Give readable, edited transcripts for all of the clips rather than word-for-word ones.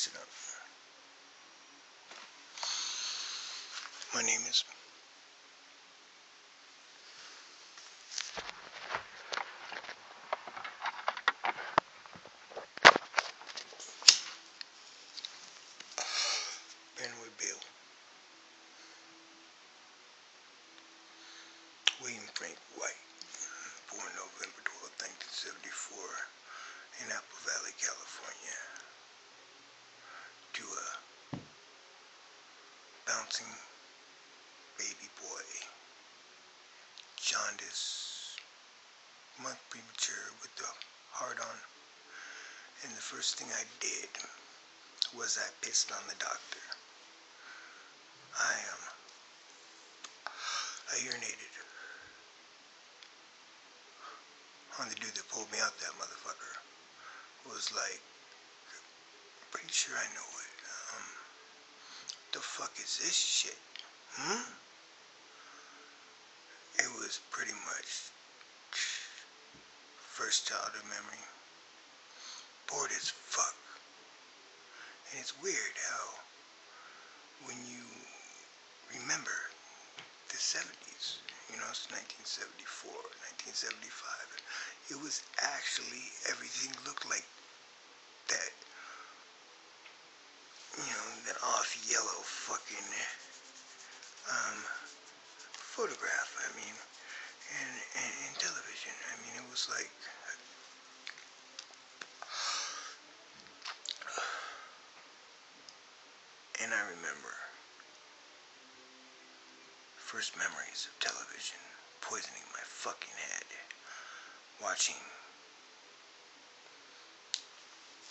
Listen up. My name is Benwood Bill. William Frank White, born November 12, 1974, in Apple Valley, California, to a bouncing baby boy, jaundice, month premature with the heart on, and the first thing I did was I pissed on the doctor. I urinated on the dude that pulled me out. That motherfucker was like, pretty sure I know it. The fuck is this shit? It was pretty much first childhood memory. Bored as fuck. And it's weird how when you remember the 70s, it's 1974, 1975, it was actually, everything looked like that, that off yellow fucking photograph, and television. It was like, and I remember first memories of television poisoning my fucking head, watching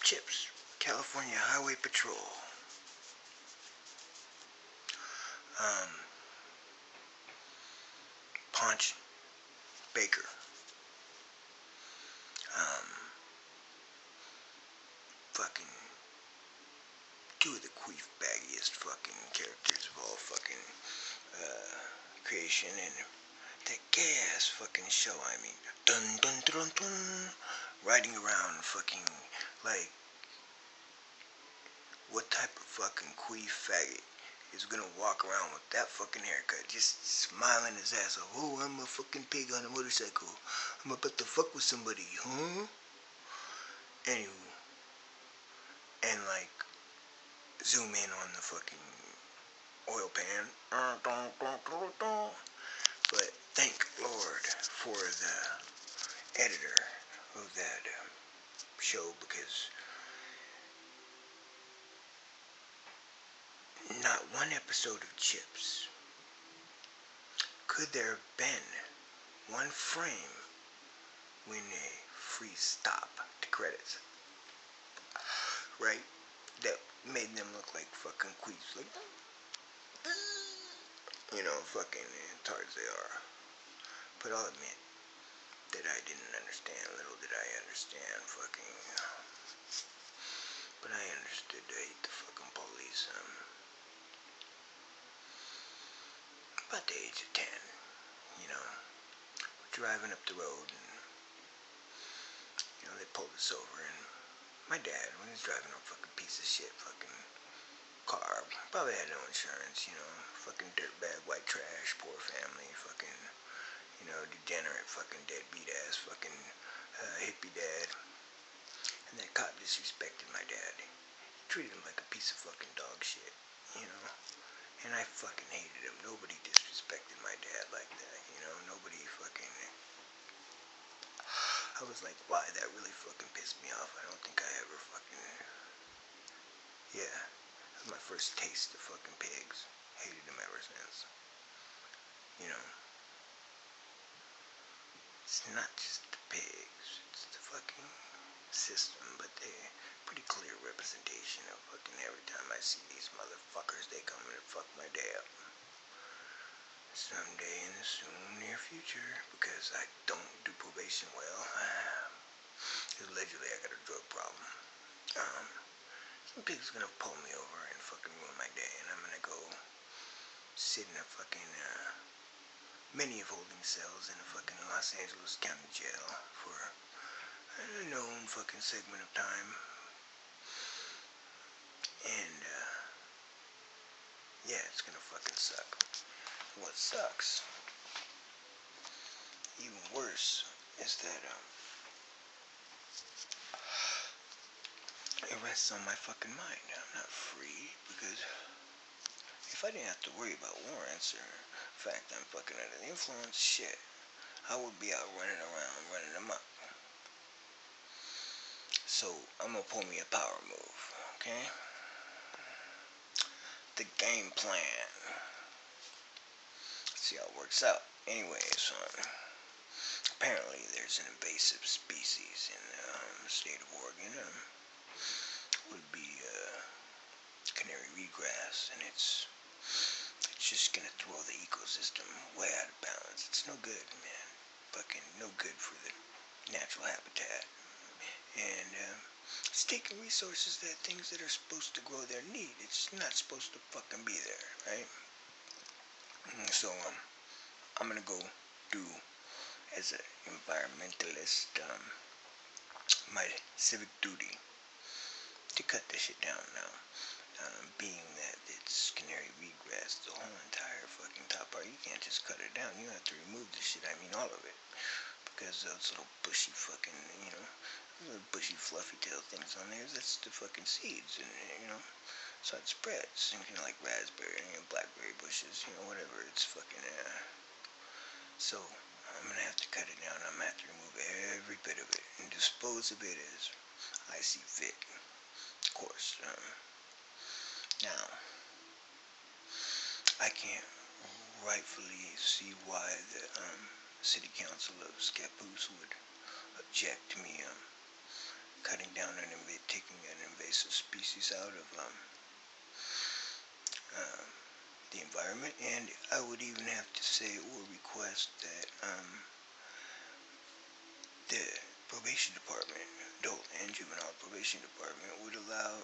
Chips, California Highway Patrol, Punch, Baker, fucking two of the queef baggiest fucking characters of all fucking creation, and that gay-ass fucking show, dun dun dun dun, riding around fucking, like, what type of fucking queef faggot is gonna walk around with that fucking haircut, just smiling his ass off? Oh, I'm a fucking pig on a motorcycle. I'm about to fuck with somebody, huh? Anywho, and like, zoom in on the fucking oil pan. But thank Lord for the editor of that show, because not one episode of Chips could there have been one frame when they freeze stop to credits, right? That made them look like fucking queefs, like, fucking tards they are. But I'll admit that I didn't understand. Little did I understand fucking. But I understood to hate the fucking police. About the age of 10, we're driving up the road, and they pulled us over, and my dad, when he was driving a fucking piece of shit fucking car, probably had no insurance, fucking dirtbag, white trash, poor family, fucking, degenerate, fucking deadbeat ass, fucking hippie dad. And that cop disrespected my dad. He treated him like a piece of fucking dog shit, And I fucking hated him. Nobody disrespected my dad like that, Nobody fucking. I was like, why? That really fucking pissed me off. I don't think I ever fucking. Yeah. That was my first taste of fucking pigs. Hated them ever since. It's not just the pigs. It's the fucking system, but they're pretty clear representation of fucking every time I see these motherfuckers, they come in and fuck my day up. Someday in the soon near future, because I don't do probation well. Allegedly I got a drug problem. Some pig's gonna pull me over and fucking ruin my day, and I'm gonna go sit in a fucking many of holding cells in a fucking Los Angeles County jail for a known fucking segment of time. And, yeah, it's gonna fucking suck. What sucks, even worse, is that, it rests on my fucking mind. I'm not free, because if I didn't have to worry about warrants, or the fact I'm fucking under the influence, shit, I would be out running around, running them up. So, I'm gonna pull me a power move, okay? The game plan. See how it works out. Anyways, apparently there's an invasive species in the state of Oregon. Would be canary wheatgrass, and it's just gonna throw the ecosystem way out of balance. It's no good, man. Fucking no good for the natural habitat. And it's taking resources that things that are supposed to grow there need. It's not supposed to fucking be there, right? So I'm gonna go do, as an environmentalist, my civic duty to cut this shit down now. Being that it's canary wheatgrass, the whole entire fucking top part, you can't just cut it down. You have to remove the shit. I mean, all of it, because those little bushy fucking, little bushy fluffy tail things on there, that's the fucking seeds, and so it spreads, like raspberry, blackberry bushes, whatever. It's fucking. So I'm gonna have to cut it down. I'm gonna have to remove every bit of it and dispose of it as I see fit. Of course. Now, I can't rightfully see why the city council of Scappoose would object to me cutting down taking an invasive species out of the environment, and I would even have to say or request that the probation department, adult and juvenile probation department, would allow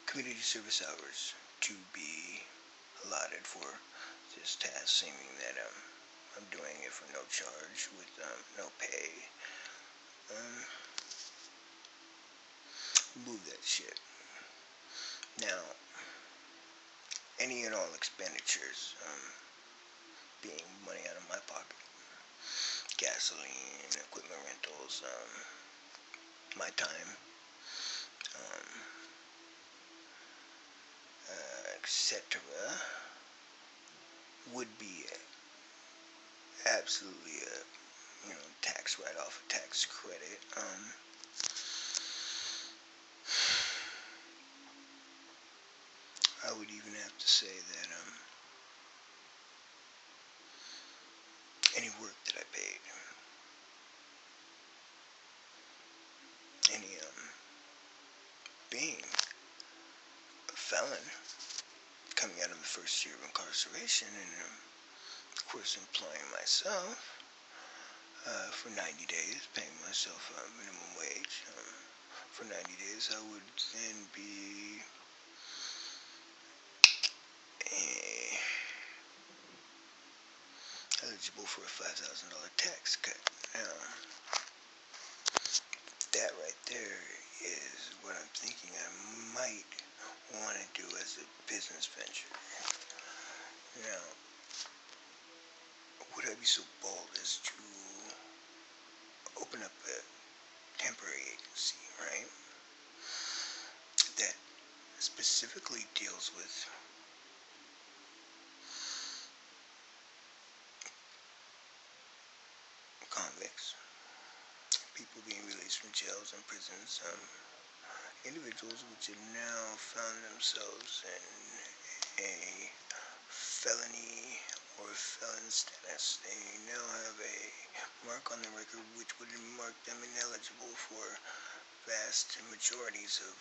community service hours to be allotted for this task, seeming that I'm doing it for no charge, with no pay. Move that shit. Now, any and all expenditures, being money out of my pocket, gasoline, equipment rentals, my time, etc., would be absolutely a tax write-off, a tax credit. I would even have to say that any work that I paid, any being a felon coming out of the first year of incarceration, and of course employing myself for 90 days, paying myself minimum wage for 90 days, I would then be eligible for a $5,000 tax cut. Now, that right there is what I'm thinking I might want to do as a business venture. Now, would I be so bold as to open up a temporary agency, right, that specifically deals with convicts, people being released from jails and prisons, individuals which have now found themselves in a felony or felon status. They now have a mark on the record which would mark them ineligible for vast majorities of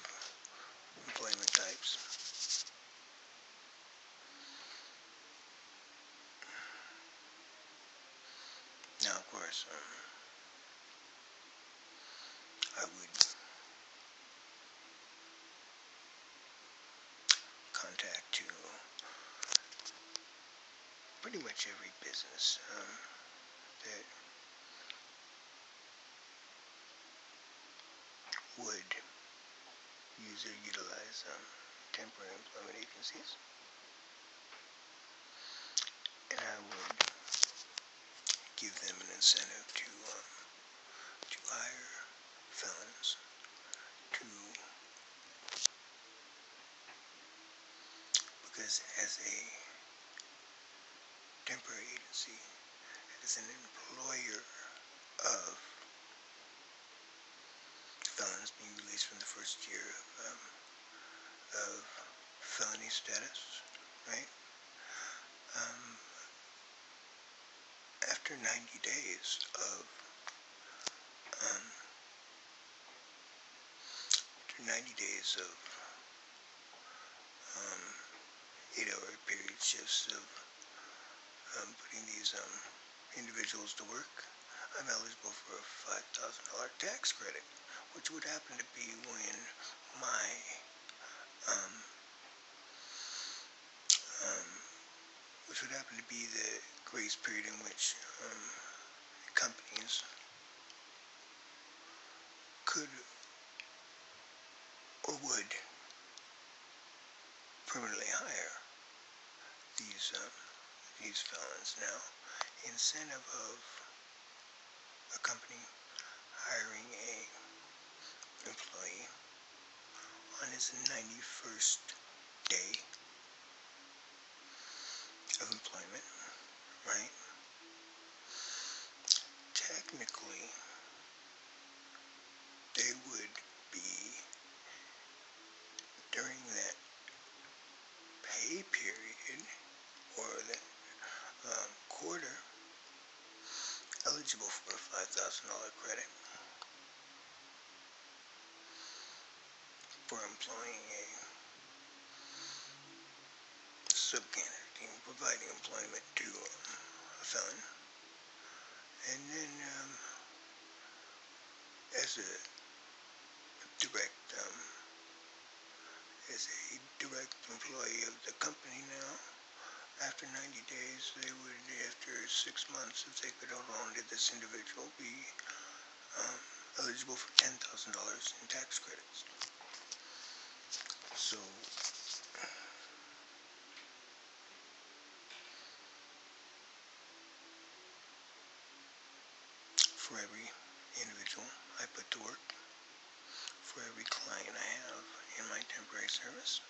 employment types. Now, of course, I would contact to pretty much every business that would use or utilize temporary employment agencies, and I would give them an incentive to hire felons to, because as a temporary agency, as an employer of felons being released from the first year of felony status, right? After 90 days of um, after 90 days of 8-hour period shifts of putting these individuals to work, I'm eligible for a $5,000 tax credit, which would happen to be when my which would happen to be the grace period in which companies could or would permanently hire these felons. Now, incentive of a company hiring a employee on his 91st day of employment, right? Technically, they would be, during that pay period or that quarter, eligible for a $5,000 credit for employing a subcandidate, providing employment to a felon. And then as a direct employee of the company now, after 90 days, they would, after 6 months, if they could hold on to this individual, be eligible for $10,000 in tax credits. So, for every individual I put to work, for every client I have in my temporary service,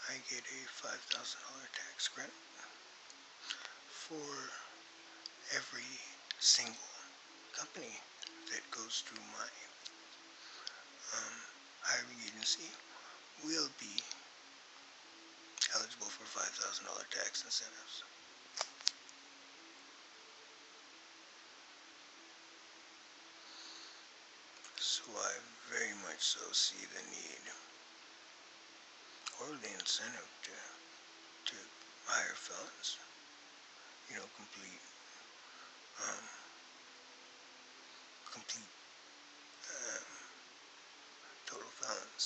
I get a $5,000 tax credit. For every single company that goes through my hiring agency will be eligible for $5,000 tax incentives. So I very much so see the need or the incentive to hire felons, complete total felons.